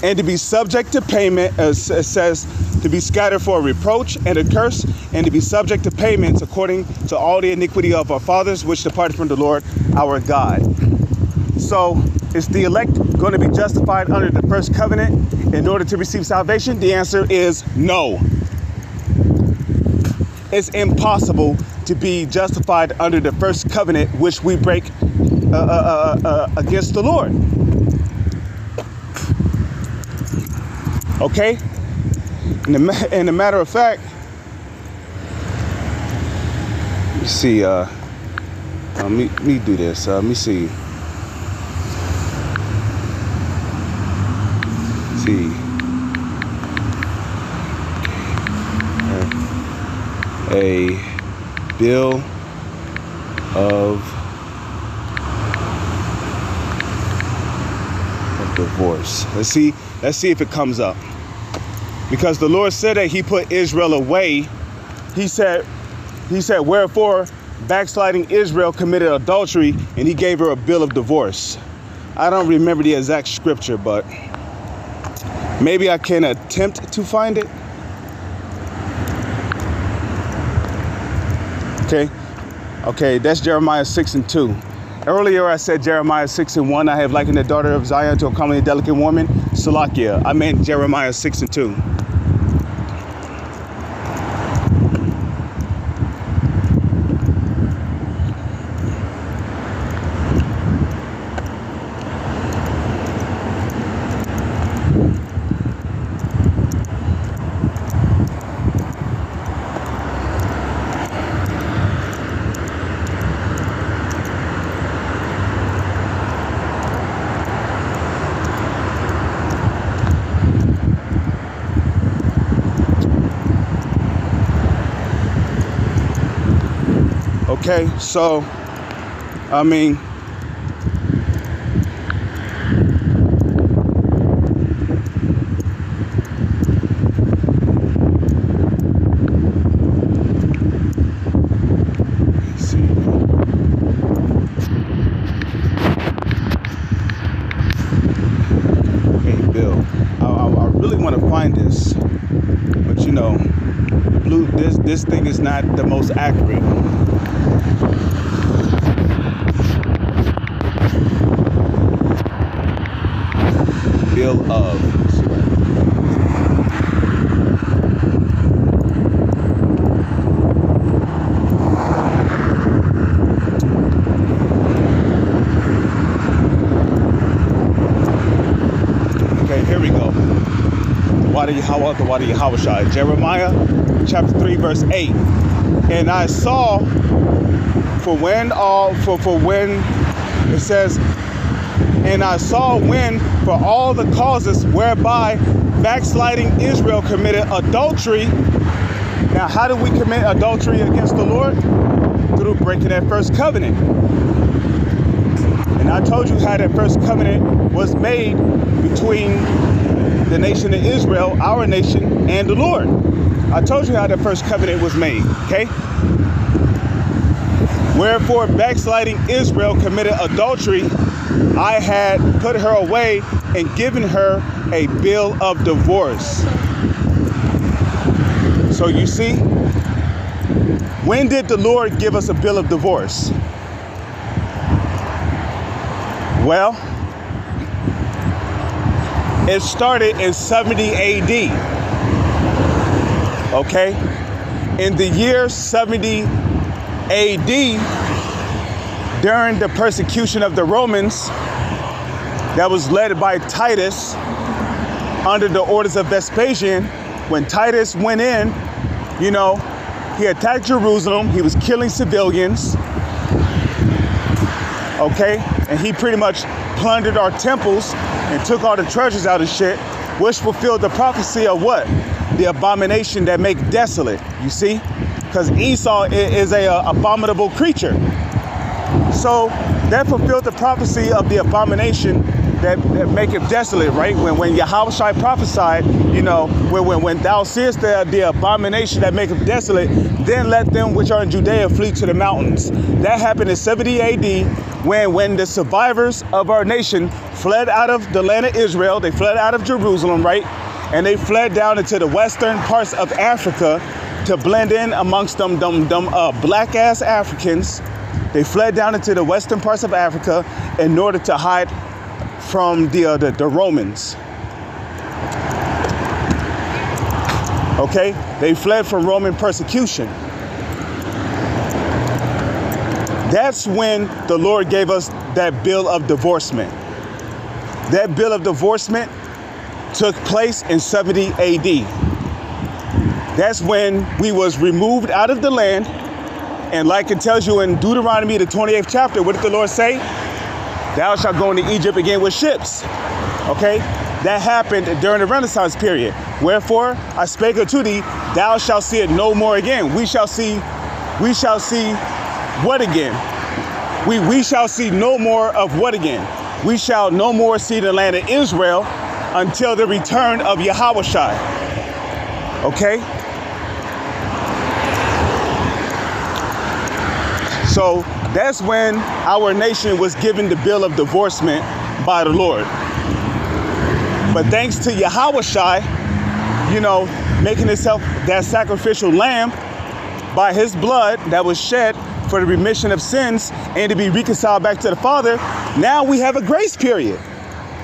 And to be subject to payment, as it says, to be scattered for a reproach and a curse, and to be subject to payments according to all the iniquity of our fathers, which departed from the Lord our God. So, is the elect going to be justified under the first covenant in order to receive salvation? The answer is no. It's impossible to be justified under the first covenant, which we break against the Lord. Okay? And a matter of fact, let me see, let me do this. Let me see. A bill of divorce. Let's see if it comes up. Because the Lord said that he put Israel away. He said, wherefore backsliding Israel committed adultery, and he gave her a bill of divorce. I don't remember the exact scripture, but maybe I can attempt to find it. Okay, that's Jeremiah 6:2. Earlier I said Jeremiah 6:1. I have likened the daughter of Zion to a comely delicate woman. Salakia. I meant Jeremiah 6:2. Okay, so, I mean, let's see. Hey, Bill, I really want to find this, but you know, this thing is not the most accurate. Bill of. Okay, here we go. The Wadi Yahawashai. Jeremiah chapter 3 verse 8. And I saw for when it says, and I saw when for all the causes whereby backsliding Israel committed adultery. Now, how do we commit adultery against the Lord? Through breaking that first covenant. And I told you how that first covenant was made between the nation of Israel, our nation, and the Lord. I told you how that first covenant was made, okay? Wherefore backsliding Israel committed adultery, I had put her away and given her a bill of divorce. So you see, when did the Lord give us a bill of divorce? Well, it started in 70 AD. Okay? In the year 70 AD, during the persecution of the Romans that was led by Titus under the orders of Vespasian, when Titus went in, you know, he attacked Jerusalem, he was killing civilians, okay? And he pretty much plundered our temples and took all the treasures out of shit, which fulfilled the prophecy of what? The abomination that make desolate, you see? Because Esau is a abominable creature. So that fulfilled the prophecy of the abomination that make it desolate, right? When Yahushua prophesied, you know, when thou seest the abomination that maketh desolate, then let them which are in Judea flee to the mountains. That happened in 70 AD when the survivors of our nation fled out of the land of Israel. They fled out of Jerusalem, right? And they fled down into the western parts of Africa to blend in amongst them black ass Africans. They fled down into the western parts of Africa in order to hide from the Romans. Okay? They fled from Roman persecution. That's when the Lord gave us that bill of divorcement. That bill of divorcement took place in 70 AD. That's when we was removed out of the land. And like it tells you in Deuteronomy, the 28th chapter, what did the Lord say? Thou shalt go into Egypt again with ships. Okay? That happened during the Renaissance period. Wherefore, I spake unto thee, thou shalt see it no more again. We shall see what again? We shall see no more of what again? We shall no more see the land of Israel until the return of Yahushua. Okay? So that's when our nation was given the bill of divorcement by the Lord. But thanks to Yahushua, you know, making himself that sacrificial lamb, by his blood that was shed for the remission of sins and to be reconciled back to the Father, now we have a grace period.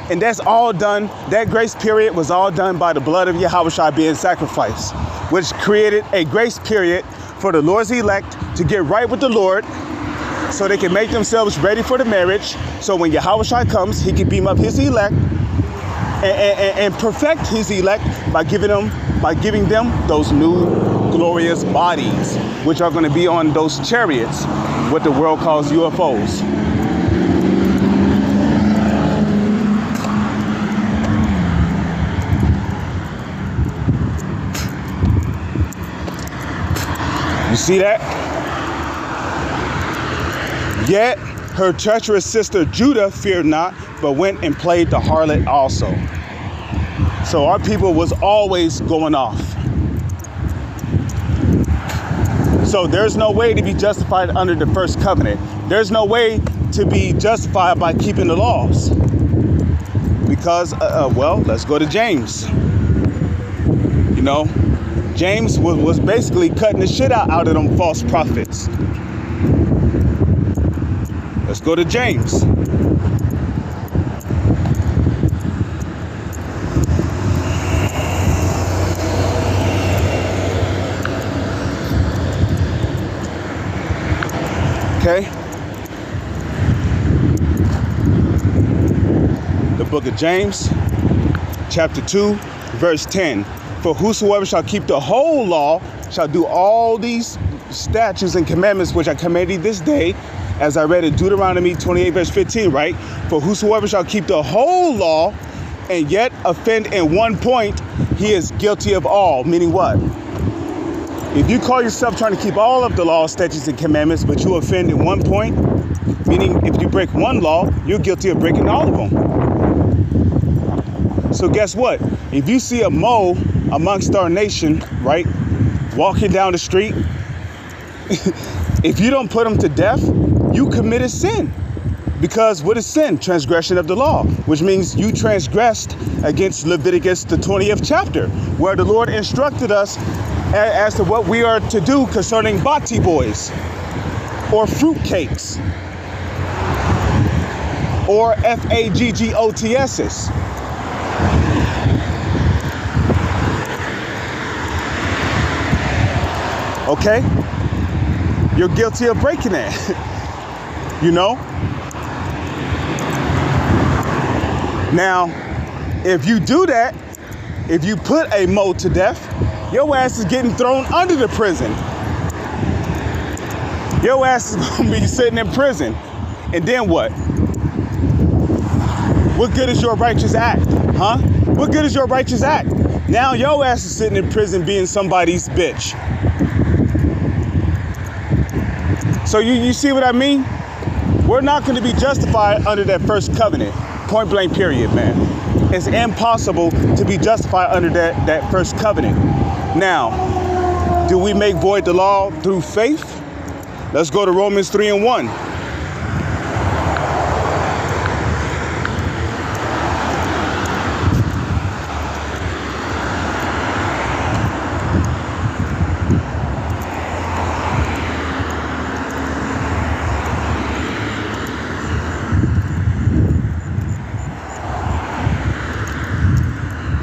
And that's all done. That grace period was all done by the blood of Yahushua being sacrificed, which created a grace period for the Lord's elect to get right with the Lord so they can make themselves ready for the marriage. So when Yahushua comes, he can beam up his elect and perfect his elect by giving them those new glorious bodies, which are going to be on those chariots, what the world calls UFOs. You see that? Yet her treacherous sister Judah feared not, but went and played the harlot also. So our people was always going off. So there's no way to be justified under the first covenant. There's no way to be justified by keeping the laws. Because, well, let's go to James. You know, James was basically cutting the shit out of them false prophets. Let's go to James. Okay. The book of James, chapter 2, verse 10. For whosoever shall keep the whole law shall do all these statutes and commandments which I command thee this day, as I read in Deuteronomy 28, verse 15, right? For whosoever shall keep the whole law and yet offend in one point, he is guilty of all. Meaning what? If you call yourself trying to keep all of the law, statutes, and commandments, but you offend in one point, meaning if you break one law, you're guilty of breaking all of them. So guess what? If you see a mole amongst our nation, right, walking down the street, if you don't put him to death, you committed sin. Because what is sin? Transgression of the law, which means you transgressed against Leviticus, the 20th chapter, where the Lord instructed us as to what we are to do concerning bati boys or fruit cakes or FAGGOTSs. Okay? You're guilty of breaking that. You know? Now, if you do that, if you put a mole to death, your ass is getting thrown under the prison. Your ass is going to be sitting in prison. And then what? What good is your righteous act? Huh? What good is your righteous act? Now your ass is sitting in prison being somebody's bitch. So you see what I mean? We're not going to be justified under that first covenant. Point blank period, man. It's impossible to be justified under that first covenant. Now, do we make void the law through faith? Let's go to Romans 3:1.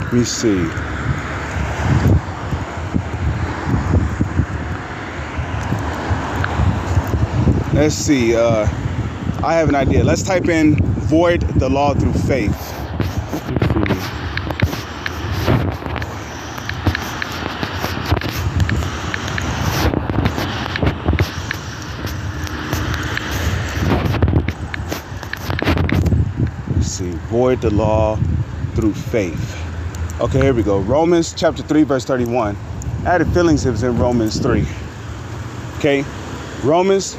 Let me see. Let's see. I have an idea. Let's type in void the law through faith. Let's see. Void the law through faith. Okay, here we go. Romans chapter 3, verse 31. I had a feeling it was in Romans 3. Okay. Romans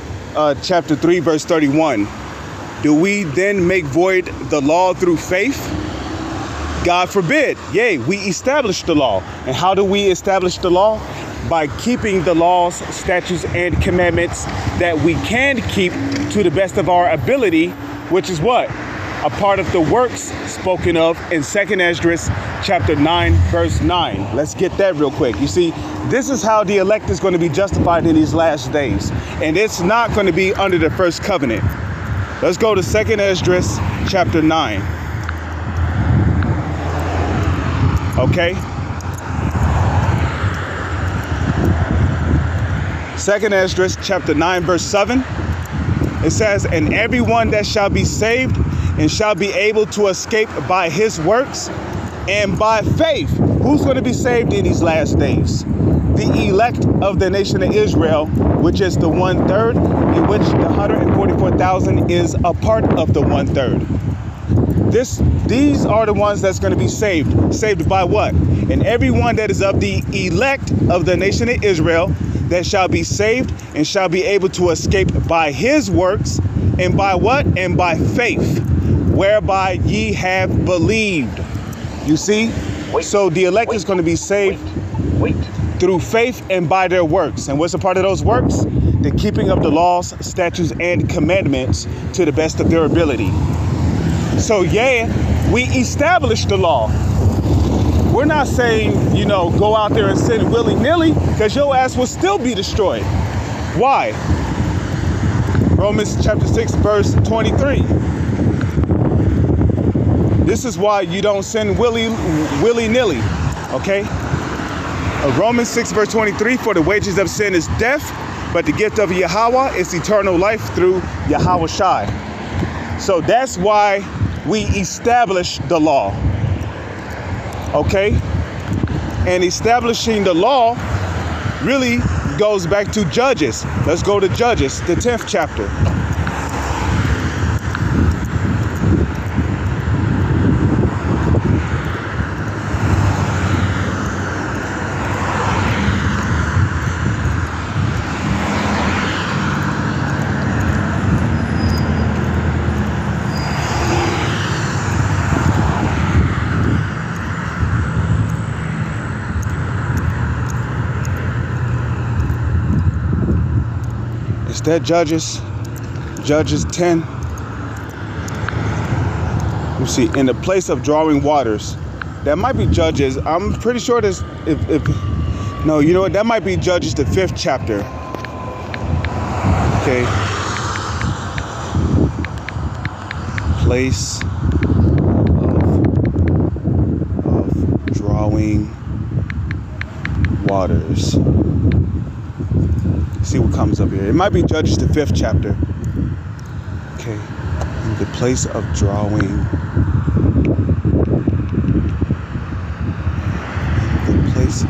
chapter 3, verse 31. Do we then make void the law through faith? God forbid. Yea, we establish the law. And how do we establish the law? By keeping the laws, statutes, and commandments that we can keep to the best of our ability, which is what? a part of the works spoken of in 2nd Esdras chapter 9, verse 9. Let's get that real quick. You see, this is how the elect is going to be justified in these last days. And it's not going to be under the first covenant. Let's go to 2nd Esdras chapter 9. Okay? 2nd Esdras chapter 9, verse 7. It says, and everyone that shall be saved and shall be able to escape by his works and by faith. Who's going to be saved in these last days? The elect of the nation of Israel, which is the 1/3, in which the 144,000 is a part of the 1/3. These are the ones that's going to be saved. Saved by what? And everyone that is of the elect of the nation of Israel that shall be saved and shall be able to escape by his works, and by what? And by faith, whereby ye have believed. You see? So the elect is going to be saved through faith and by their works. And what's a part of those works? The keeping of the laws, statutes, and commandments to the best of their ability. So yeah, we established the law. We're not saying, you know, go out there and sin willy-nilly, because your ass will still be destroyed. Why? Romans chapter 6, verse 23. This is why you don't sin willy-nilly, okay? Romans 6, verse 23, for the wages of sin is death, but the gift of Yahweh is eternal life through Yahweh Shai. So that's why we established the law. Okay? And establishing the law really goes back to Judges. Let's go to Judges, the 10th chapter. That Judges 10. You see, in the place of drawing waters. That might be Judges. I'm pretty sure this. No, you know what? That might be Judges, the 5th chapter. Okay. Place of drawing waters. See what comes up here. It might be Judges, the 5th chapter. Okay. The place of drawing. The place of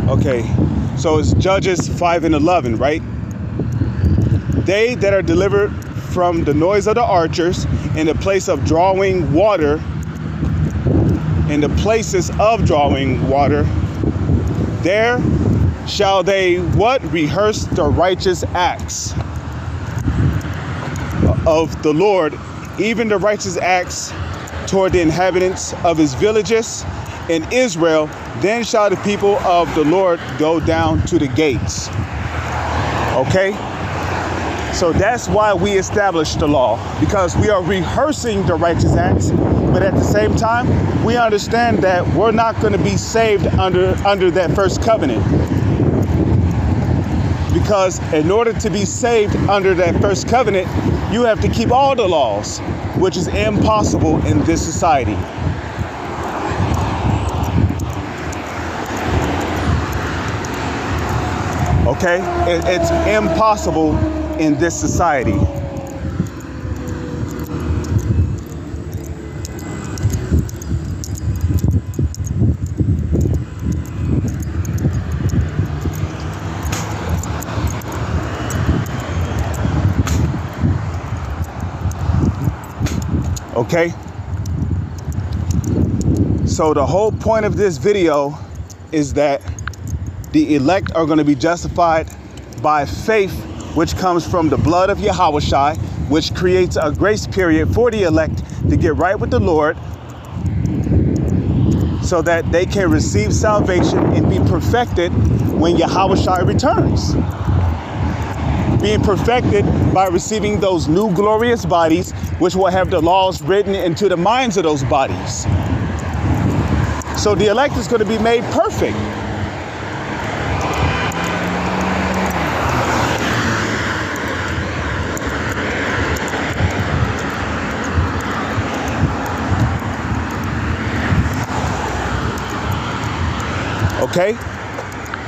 drawing. Okay. So it's Judges 5 and 11, right? They that are delivered from the noise of the archers in the place of drawing water, in the places of drawing water, there shall they what? Rehearse the righteous acts of the Lord, even the righteous acts toward the inhabitants of his villages in Israel. Then shall the people of the Lord go down to the gates. Okay? So that's why we established the law, because we are rehearsing the righteous acts. But at the same time, we understand that we're not going to be saved under that first covenant. Because in order to be saved under that first covenant, you have to keep all the laws, which is impossible in this society. Okay? It's impossible in this society. Okay? So the whole point of this video is that the elect are going to be justified by faith, which comes from the blood of Yahweh Shai, which creates a grace period for the elect to get right with the Lord so that they can receive salvation and be perfected when Yahweh Shai returns. being perfected by receiving those new glorious bodies, which will have the laws written into the minds of those bodies. So the elect is going to be made perfect. Okay,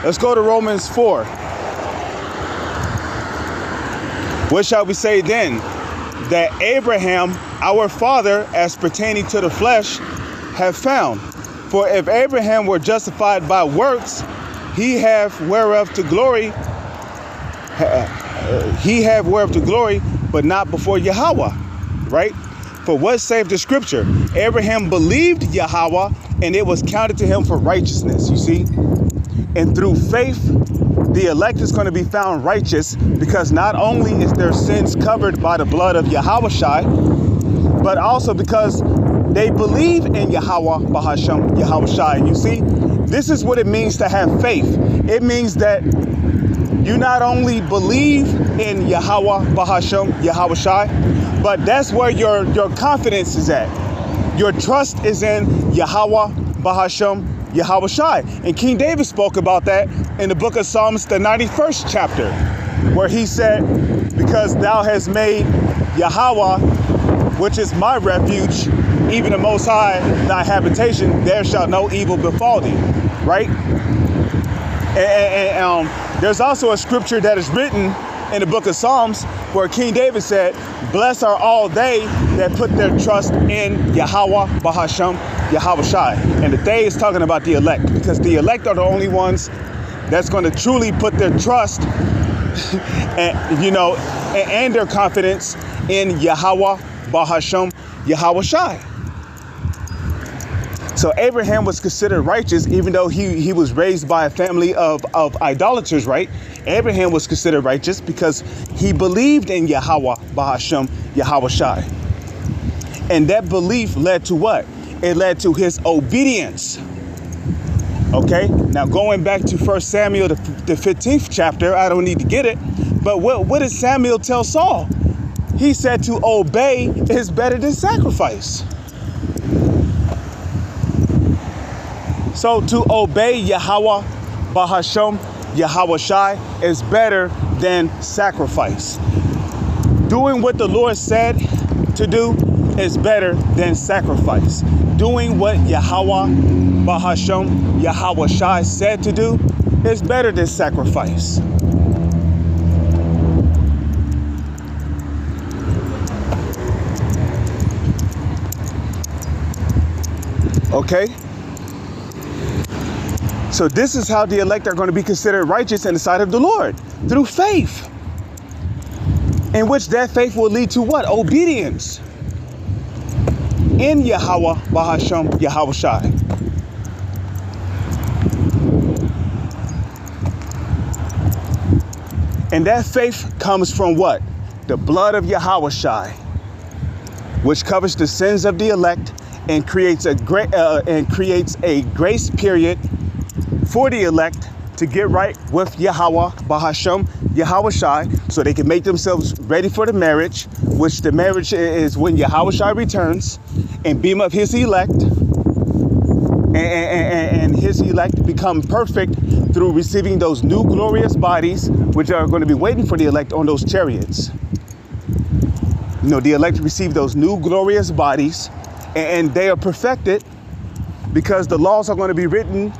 let's go to Romans 4. What shall we say then? That Abraham, our father, as pertaining to the flesh, have found. For if Abraham were justified by works, he have whereof to glory, but not before Yahweh, right? For what saith the scripture? Abraham believed Yahweh, and it was counted to him for righteousness, you see? And through faith, the elect is going to be found righteous, because not only is their sins covered by the blood of Yahushai, but also because they believe in Yahweh Bahashem, Yahushai. And you see, this is what it means to have faith. It means that you not only believe in Yahweh Bahashem, Yahushai, but that's where your confidence is at. Your trust is in Yahweh Bahashem, Yahushai. And King David spoke about that in the book of Psalms, the 91st chapter, where he said, because thou hast made Yahweh, which is my refuge, even the Most High, thy habitation, there shall no evil befall thee, right? And there's also a scripture that is written in the book of Psalms where King David said, blessed are all they that put their trust in Yahweh Bahashem, Yahushai. And the they is talking about the elect, because the elect are the only ones that's going to truly put their trust and, and their confidence in Yahweh Bahashem, Yahushai. So Abraham was considered righteous, even though he was raised by a family of idolaters, right? Abraham was considered righteous because he believed in Yahweh Bahashem, Yahushai. And that belief led to what? It led to his obedience. Okay, now going back to 1 Samuel, the 15th chapter, I don't need to get it, but what did Samuel tell Saul? He said to obey is better than sacrifice. So to obey Yahweh Bahashem, Yahushai is better than sacrifice. Doing what the Lord said to do is better than sacrifice. Doing what Yahweh Bahashem, Yahushai said to do is better than sacrifice. Okay? So this is how the elect are going to be considered righteous in the sight of the Lord, through faith, in which that faith will lead to what? Obedience in Yahweh Bahashem, Yahushai. And that faith comes from what? The blood of Yahushai, which covers the sins of the elect and creates a grace period for the elect to get right with Yahweh Bahashem, Yahushai, so they can make themselves ready for the marriage, which the marriage is when Yahushai returns and beam up his elect, and his elect become perfect through receiving those new glorious bodies, which are going to be waiting for the elect on those chariots. The elect receive those new glorious bodies, and they are perfected because the laws are going to be written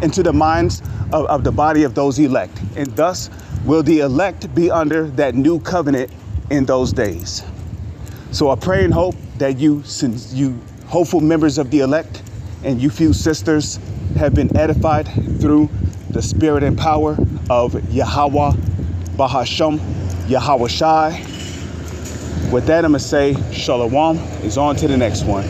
into the minds of the body of those elect. And thus will the elect be under that new covenant in those days. So I pray and hope that you hopeful members of the elect and you few sisters have been edified through the spirit and power of Yahweh Bahashem, Yahushai. With that, I'm going to say Shalom is on to the next one.